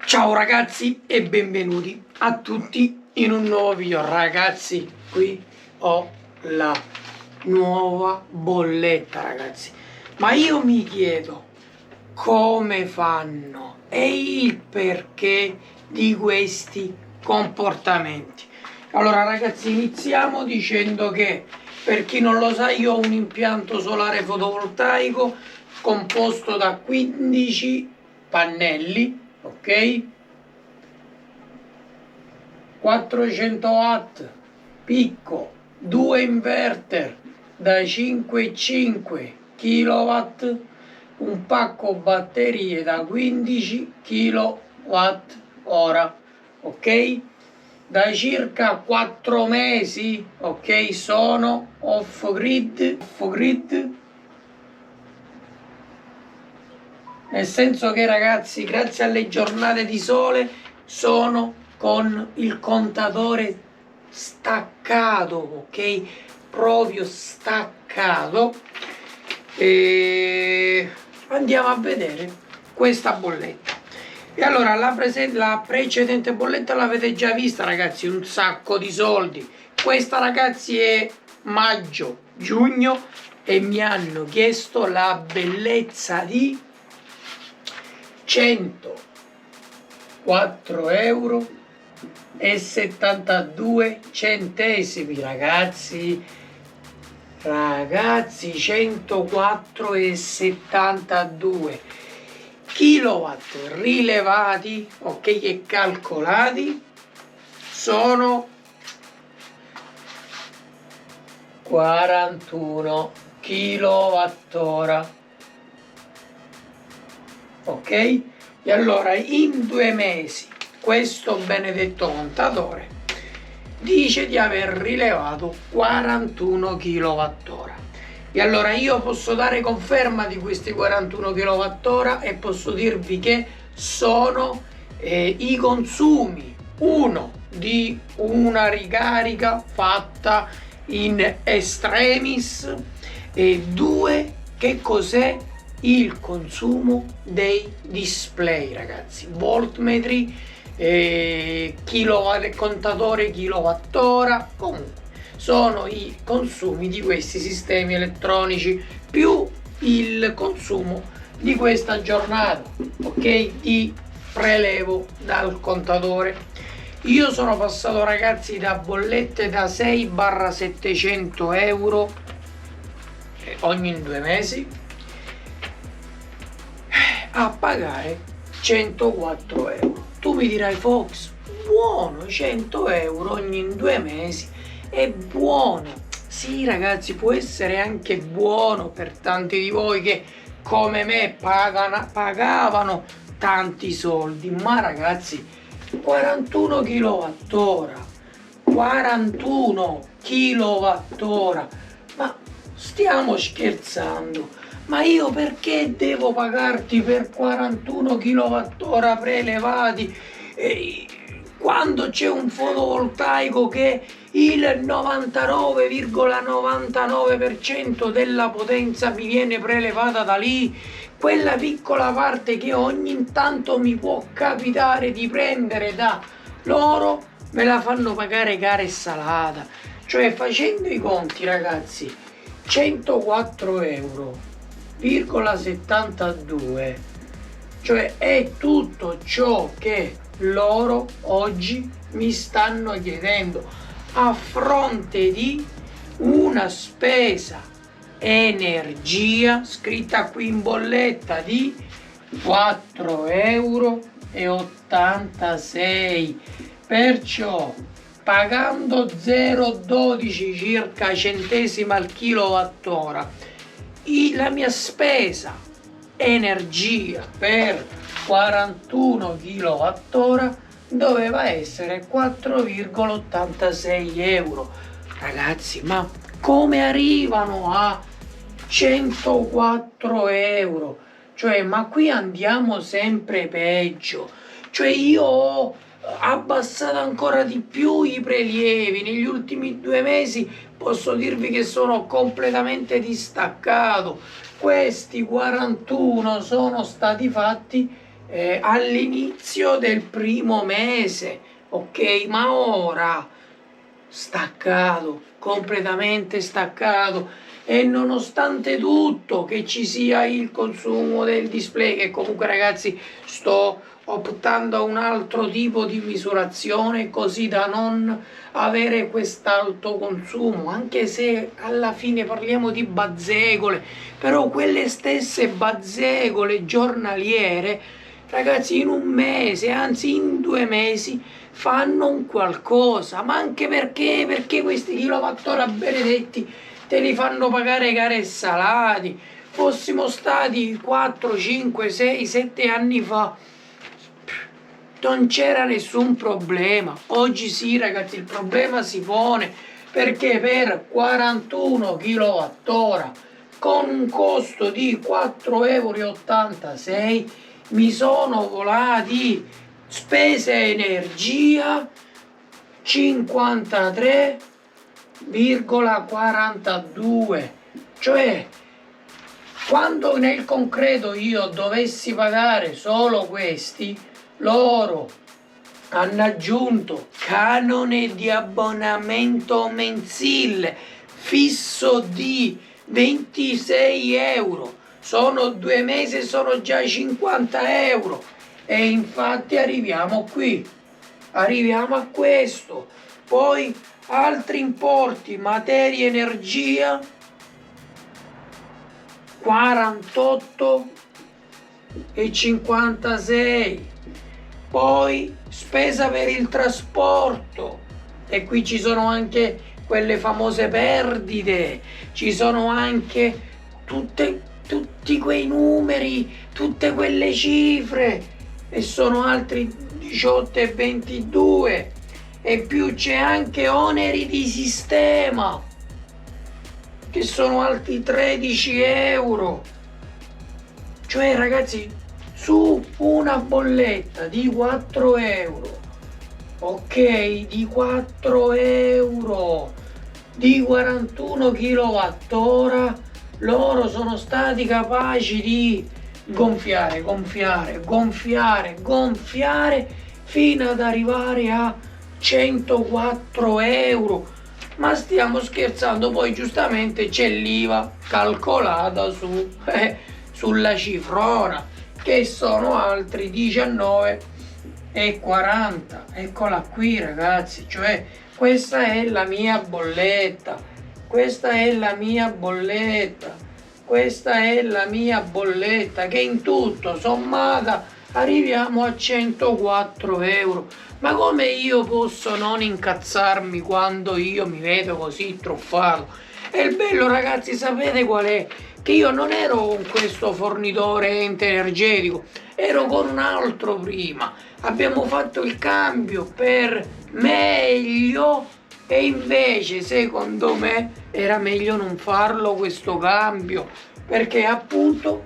Ciao ragazzi e benvenuti a tutti in un nuovo video. Ragazzi, qui ho la nuova bolletta, ragazzi, ma io mi chiedo come fanno e il perché di questi comportamenti. Allora ragazzi, iniziamo dicendo che, per chi non lo sa, io ho un impianto solare fotovoltaico composto da 15 pannelli, ok, 400 watt picco, 2 inverter da 5,5 kW, un pacco batterie da 15 kWh, ok, da circa 4 mesi, ok, sono off grid, nel senso che ragazzi, grazie alle giornate di sole, sono con il contatore staccato, ok, proprio staccato. E andiamo a vedere questa bolletta. E allora la precedente bolletta l'avete già vista, ragazzi, un sacco di soldi. Questa, ragazzi, è maggio giugno e mi hanno chiesto la bellezza di 104,72 €, ragazzi. Ragazzi, 104,72 kilowatt rilevati, ok, e calcolati sono 41 kWh, ok. E allora in 2 mesi questo benedetto contatore dice di aver rilevato 41 kWh. E allora io posso dare conferma di questi 41 kWh e posso dirvi che sono i consumi, uno, di una ricarica fatta in extremis, e due, che cos'è il consumo dei display, ragazzi, voltmetri, contatore kilowattora. Comunque sono i consumi di questi sistemi elettronici più il consumo di questa giornata, ok, di prelevo dal contatore. Io sono passato, ragazzi, da bollette da 6-700 € ogni 2 mesi a pagare 104 €. Tu mi dirai: Fox, buono, 100 € ogni 2 mesi è buono. Sì, ragazzi, può essere anche buono per tanti di voi che come me pagavano tanti soldi, ma ragazzi, 41 kWh, 41 kWh, ma stiamo scherzando? Ma io perché devo pagarti per 41 kWh prelevati quando c'è un fotovoltaico che il 99,99% della potenza mi viene prelevata da lì? Quella piccola parte che ogni tanto mi può capitare di prendere da loro me la fanno pagare cara e salata. Cioè, facendo i conti, ragazzi, 104 €,72, cioè è tutto ciò che loro oggi mi stanno chiedendo, a fronte di una spesa energia scritta qui in bolletta di 4,86 €. Perciò, pagando 0,12 circa centesimi al kilowattora, la mia spesa energia per 41 kWh doveva essere 4,86 €. Ragazzi, ma come arrivano a 104 €? Cioè, ma qui andiamo sempre peggio. Cioè, io ho abbassato ancora di più i prelievi negli ultimi 2 mesi. Posso dirvi che sono completamente distaccato. Questi 41 sono stati fatti all'inizio del primo mese, ok? Ma ora staccato, completamente staccato, e nonostante tutto che ci sia il consumo del display, che comunque ragazzi sto optando a un altro tipo di misurazione così da non avere quest'alto consumo, anche se alla fine parliamo di bazzecole, però quelle stesse bazzecole giornaliere ragazzi in un mese, anzi in 2 mesi fanno un qualcosa, ma anche perché questi kilowattora benedetti te li fanno pagare cari e salati. Fossimo stati 4, 5, 6, 7 anni fa, non c'era nessun problema. Oggi sì ragazzi, il problema si pone perché per 41 kWh con un costo di 4,86 € mi sono volati spese energia 53,42, cioè quando nel concreto io dovessi pagare solo questi, loro hanno aggiunto canone di abbonamento mensile fisso di 26 €. Sono 2 mesi e sono già 50 €. E infatti arriviamo qui, arriviamo a questo. Poi altri importi, materia, energia, 48,56. Poi spesa per il trasporto, e qui ci sono anche quelle famose perdite, ci sono anche tutti quei numeri, tutte quelle cifre, e sono altri 18,22, e più c'è anche oneri di sistema che sono altri 13 €. Cioè ragazzi, su una bolletta di 4 €, ok, di 4 € di 41 kWh, loro sono stati capaci di gonfiare fino ad arrivare a 104 €. Ma stiamo scherzando? Poi giustamente c'è l'IVA calcolata sulla cifrona, che sono altri 19,40. Eccola qui ragazzi, cioè questa è la mia bolletta, questa è la mia bolletta, questa è la mia bolletta, che in tutto sommata arriviamo a 104 €. Ma come io posso non incazzarmi quando io mi vedo così truffato? E il bello ragazzi, sapete qual è? Che io non ero con questo fornitore ente energetico, ero con un altro prima. Abbiamo fatto il cambio per meglio, e invece secondo me era meglio non farlo questo cambio, perché appunto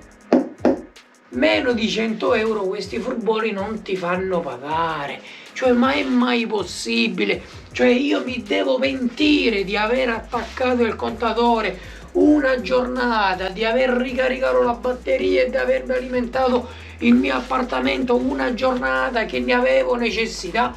meno di 100 € questi furboni non ti fanno pagare. Cioè, ma è mai possibile? Cioè, io mi devo pentire di aver attaccato il contatore una giornata, di aver ricaricato la batteria e di avermi alimentato il mio appartamento una giornata che ne avevo necessità,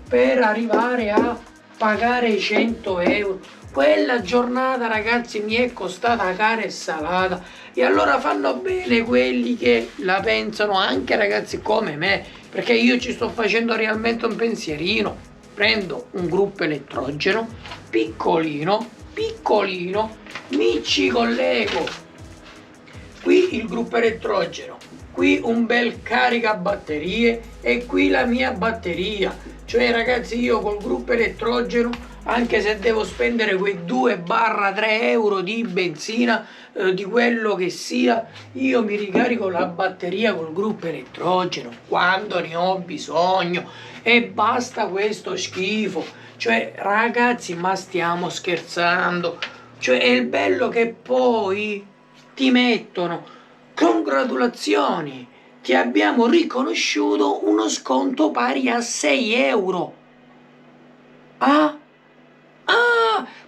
per arrivare a pagare 100 €. Quella giornata ragazzi mi è costata cara e salata. E allora fanno bene quelli che la pensano, anche ragazzi come me, perché io ci sto facendo realmente un pensierino. Prendo un gruppo elettrogeno piccolino, mi ci collego qui il gruppo elettrogeno, qui un bel carica batterie e qui la mia batteria. Cioè ragazzi, io col gruppo elettrogeno, anche se devo spendere quei 2-3 € di benzina, di quello che sia, io mi ricarico la batteria col gruppo elettrogeno quando ne ho bisogno, e basta questo schifo. Cioè ragazzi, ma stiamo scherzando? Cioè è il bello che poi ti mettono: congratulazioni, ti abbiamo riconosciuto uno sconto pari a 6 €. Ah,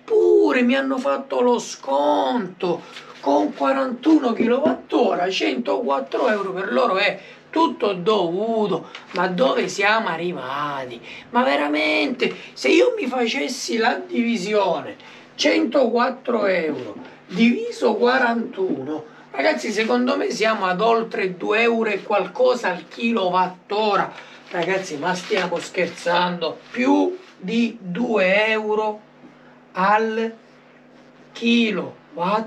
pure Eppure mi hanno fatto lo sconto con 41 kWh, 104 euro per loro è tutto dovuto. Ma dove siamo arrivati? Ma veramente, se io mi facessi la divisione 104 euro diviso 41, ragazzi, secondo me siamo ad oltre 2 euro e qualcosa al kilowattora. Ragazzi, ma stiamo scherzando? Più di 2 euro al kilowattora.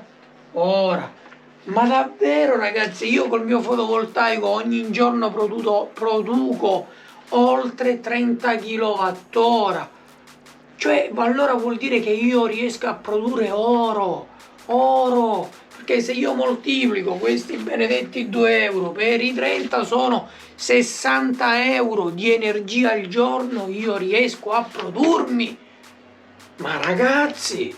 Ma davvero, ragazzi, io col mio fotovoltaico ogni giorno produco oltre 30 kWh. Cioè, allora vuol dire che io riesco a produrre oro, perché se io moltiplico questi benedetti 2 euro per i 30 sono 60 euro di energia al giorno, io riesco a produrmi. Ma ragazzi!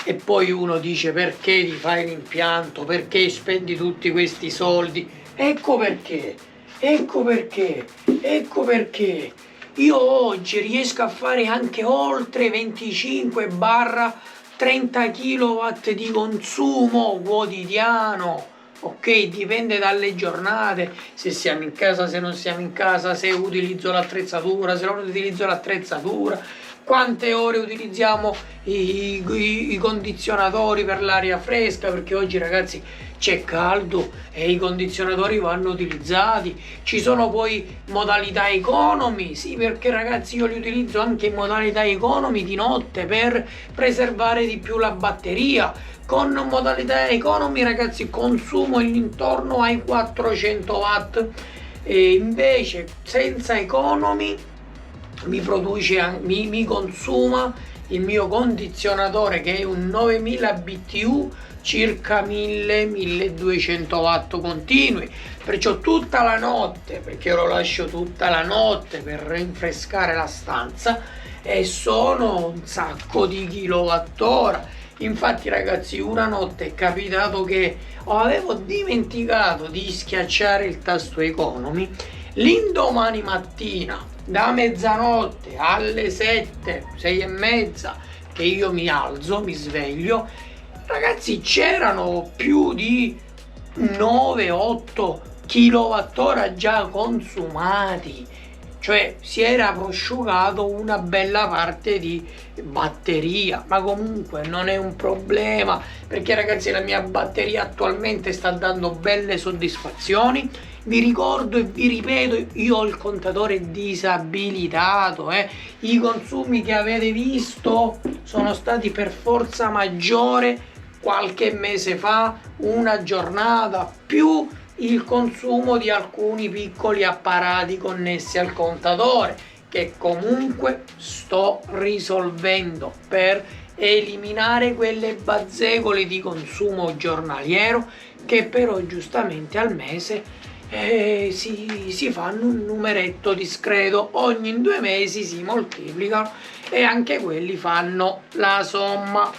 E poi uno dice: perché ti fai l'impianto? Perché spendi tutti questi soldi? Ecco perché, ecco perché, ecco perché. Io oggi riesco a fare anche oltre 25-30 kW di consumo quotidiano. Ok, dipende dalle giornate, se siamo in casa, se non siamo in casa, se utilizzo l'attrezzatura, se non utilizzo l'attrezzatura, quante ore utilizziamo i condizionatori per l'aria fresca, perché oggi, ragazzi, c'è caldo e i condizionatori vanno utilizzati. Ci sono poi modalità economy, sì, perché, ragazzi, io li utilizzo anche in modalità economy di notte per preservare di più la batteria. Con modalità economy, ragazzi, consumo intorno ai 400 watt, e invece senza economy mi consuma il mio condizionatore, che è un 9000 BTU, circa 1000-1200 watt continui. Perciò tutta la notte, perché io lo lascio tutta la notte per rinfrescare la stanza, e sono un sacco di kilowattora. Infatti, ragazzi, una notte è capitato che avevo dimenticato di schiacciare il tasto economy. L'indomani mattina, da mezzanotte alle 7, 6 e mezza, che io mi alzo, mi sveglio, ragazzi, c'erano più di 9-8 kWh già consumati. Cioè si era prosciugato una bella parte di batteria, ma comunque non è un problema, perché, ragazzi, la mia batteria attualmente sta dando belle soddisfazioni. Vi ricordo e vi ripeto, io ho il contatore disabilitato, i consumi che avete visto sono stati per forza maggiore qualche mese fa, una giornata, più il consumo di alcuni piccoli apparati connessi al contatore, che comunque sto risolvendo per eliminare quelle bazzecole di consumo giornaliero, che però giustamente al mese si fanno un numeretto discreto, ogni 2 mesi si moltiplicano e anche quelli fanno la somma.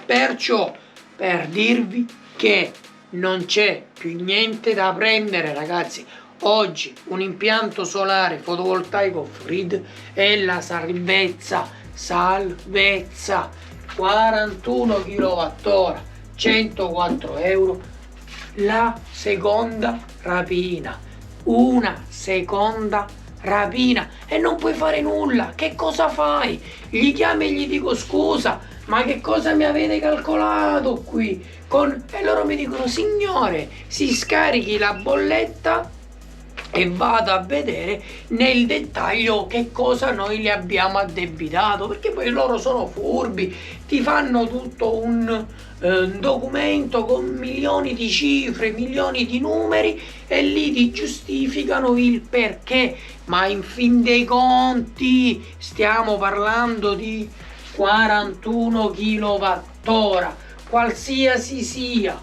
Perciò, per dirvi che non c'è più niente da prendere, ragazzi, oggi un impianto solare fotovoltaico off-grid è la salvezza, 41 kWh, 104 euro, la seconda rapina, una seconda rapina, e non puoi fare nulla. Che cosa fai? Gli chiami e gli dico: scusa, ma che cosa mi avete calcolato qui? E loro mi dicono: signore, si scarichi la bolletta e vado a vedere nel dettaglio che cosa noi le abbiamo addebitato, perché poi loro sono furbi, ti fanno tutto un documento con milioni di cifre, milioni di numeri, e lì ti giustificano il perché. Ma in fin dei conti stiamo parlando di 41 kWh, qualsiasi sia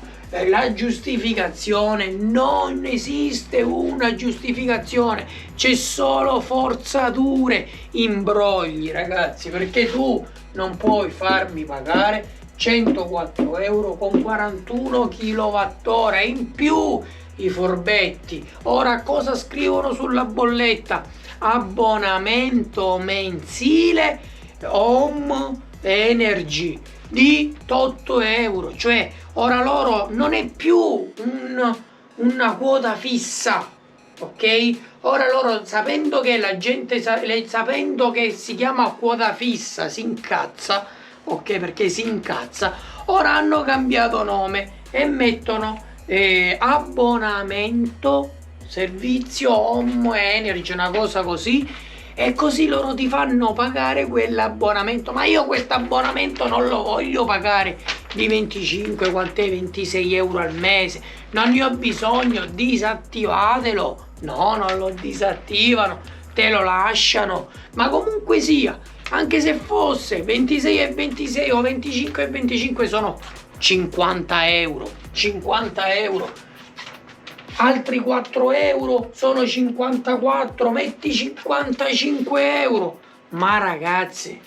la giustificazione. Non esiste una giustificazione, c'è solo forzature, imbrogli, ragazzi, perché tu non puoi farmi pagare 104 euro con 41 kWh in più. I furbetti ora cosa scrivono sulla bolletta? Abbonamento mensile Home Energy di 8 euro, cioè ora loro non è più una quota fissa, ok? Ora loro, sapendo che la gente, sapendo che si chiama quota fissa, si incazza, ok? Perché si incazza, ora hanno cambiato nome e mettono abbonamento servizio Home Energy, una cosa così, e così loro ti fanno pagare quell'abbonamento. Ma io questo abbonamento non lo voglio pagare di 25, quant'è, 26 euro al mese, non ne ho bisogno, disattivatelo. No, non lo disattivano, te lo lasciano. Ma comunque sia, anche se fosse 26 e 26 o 25 e 25, sono 50 euro, 50 euro, altri 4 euro sono 54, metti 55 euro. Ma ragazzi,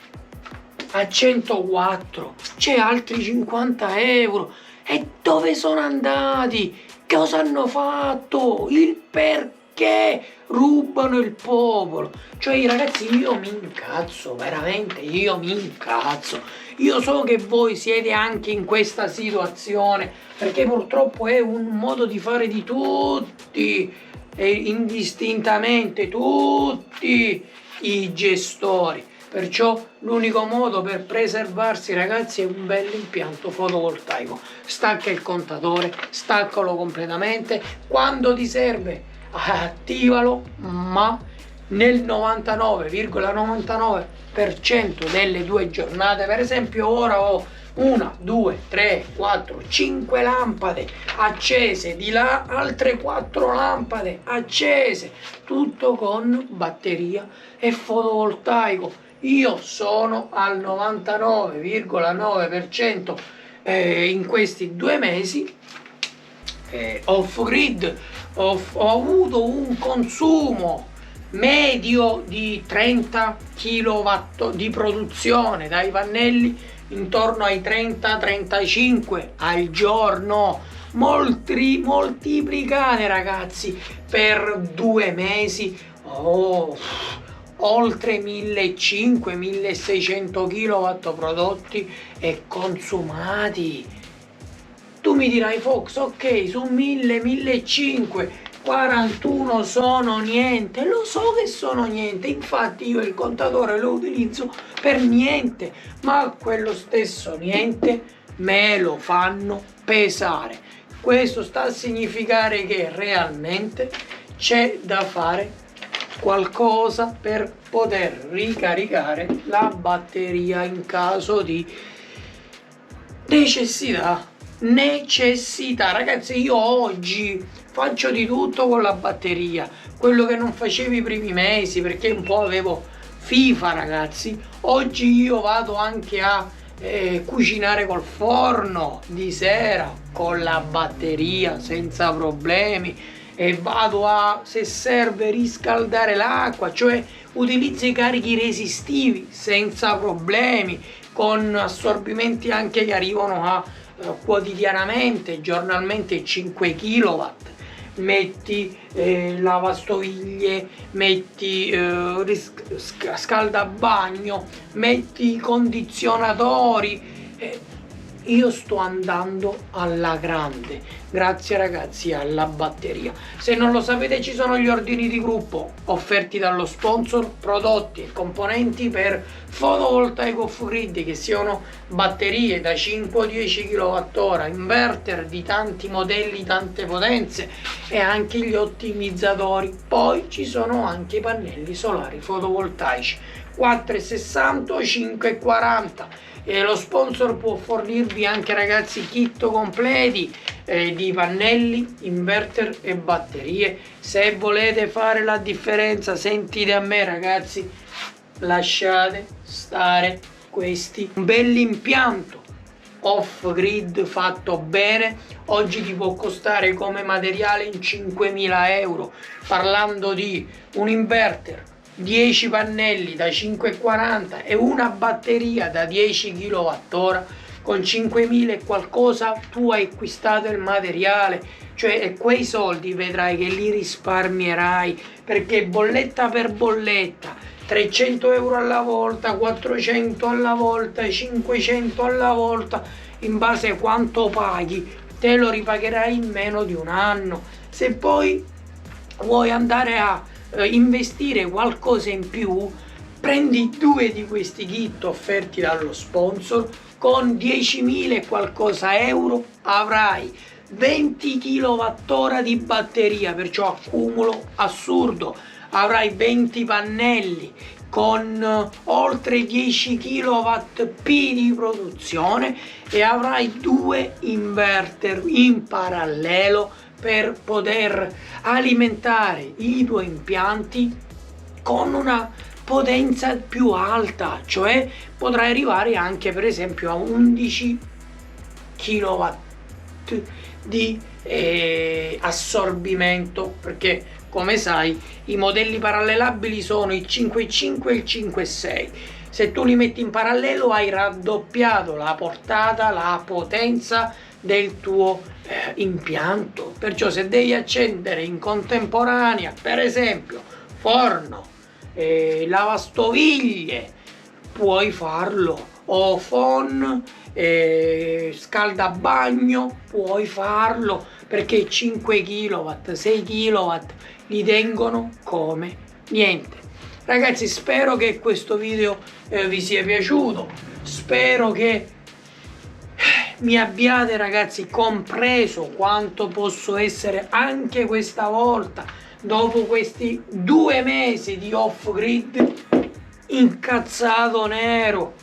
a 104 c'è altri 50 euro. E dove sono andati? Cosa hanno fatto? Il perché rubano il popolo? Cioè ragazzi, io mi incazzo, veramente, io mi incazzo. Io so che voi siete anche in questa situazione, perché purtroppo è un modo di fare di tutti, e indistintamente tutti i gestori. Perciò l'unico modo per preservarsi, ragazzi, è un bel impianto fotovoltaico. Stacca il contatore, staccalo completamente, quando ti serve attivalo, ma nel 99,99% delle 2 giornate, per esempio ora ho 1, 2, 3, 4, 5 lampade accese, di là altre 4 lampade accese, tutto con batteria e fotovoltaico. Io sono al 99,9% in questi 2 mesi off grid. Ho avuto un consumo medio di 30 kW di produzione dai pannelli, intorno ai 30-35 al giorno. Moltiplicate ragazzi per 2 mesi, oltre 1500-1600 kW prodotti e consumati. Tu mi dirai Fox, ok, su 1000-1500, 41 sono niente. Lo so che sono niente, infatti io il contatore lo utilizzo per niente, ma quello stesso niente me lo fanno pesare. Questo sta a significare che realmente c'è da fare qualcosa per poter ricaricare la batteria in caso di necessità. Ragazzi, io oggi faccio di tutto con la batteria, quello che non facevo i primi mesi perché un po' avevo FIFA, ragazzi. Oggi io vado anche a cucinare col forno di sera con la batteria senza problemi, e vado a, se serve, riscaldare l'acqua, cioè utilizzo i carichi resistivi senza problemi, con assorbimenti anche che arrivano a quotidianamente, giornalmente 5 kW. Metti lavastoviglie, metti scaldabagno, metti condizionatori. Io sto andando alla grande, grazie ragazzi alla batteria. Se non lo sapete, ci sono gli ordini di gruppo offerti dallo sponsor, prodotti e componenti per fotovoltaico off grid, che siano batterie da 5 o 10 kWh, inverter di tanti modelli, tante potenze, e anche gli ottimizzatori. Poi ci sono anche i pannelli solari fotovoltaici 4,60 o 5,40. E lo sponsor può fornirvi anche, ragazzi, kit completi di pannelli, inverter e batterie. Se volete fare la differenza, sentite a me ragazzi, lasciate stare questi. Un bell'impianto off grid fatto bene oggi ti può costare come materiale in 5.000 euro, parlando di un inverter, 10 pannelli da 5,40 e una batteria da 10 kWh. Con 5.000 e qualcosa tu hai acquistato il materiale, cioè quei soldi vedrai che li risparmierai, perché bolletta per bolletta 300 euro alla volta, 400 alla volta, 500 alla volta, in base a quanto paghi, te lo ripagherai in meno di un anno. Se poi vuoi andare a investire qualcosa in più, prendi 2 di questi kit offerti dallo sponsor, con 10.000 e qualcosa euro avrai 20 kWh di batteria, perciò accumulo assurdo, avrai 20 pannelli con oltre 10 kWp di produzione e avrai 2 inverter in parallelo per poter alimentare i tuoi impianti con una potenza più alta, cioè potrai arrivare anche per esempio a 11 kW di assorbimento, perché come sai i modelli parallelabili sono il 5.5 e il 5.6. Se tu li metti in parallelo hai raddoppiato la portata, la potenza del tuo impianto. Perciò se devi accendere in contemporanea per esempio forno, lavastoviglie, puoi farlo, o phon, scaldabagno, puoi farlo, perché 5 kW, 6 kW li tengono come niente. Ragazzi, spero che questo video vi sia piaciuto, spero che mi abbiate, ragazzi, compreso quanto posso essere anche questa volta, dopo questi 2 mesi di off grid, incazzato nero.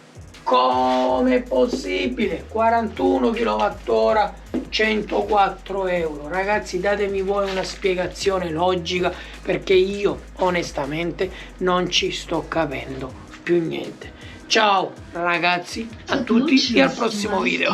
Come è possibile? 41 kWh, 104 euro. Ragazzi, datemi voi una spiegazione logica, perché io onestamente non ci sto capendo più niente. Ciao ragazzi a tutti e al prossimo video.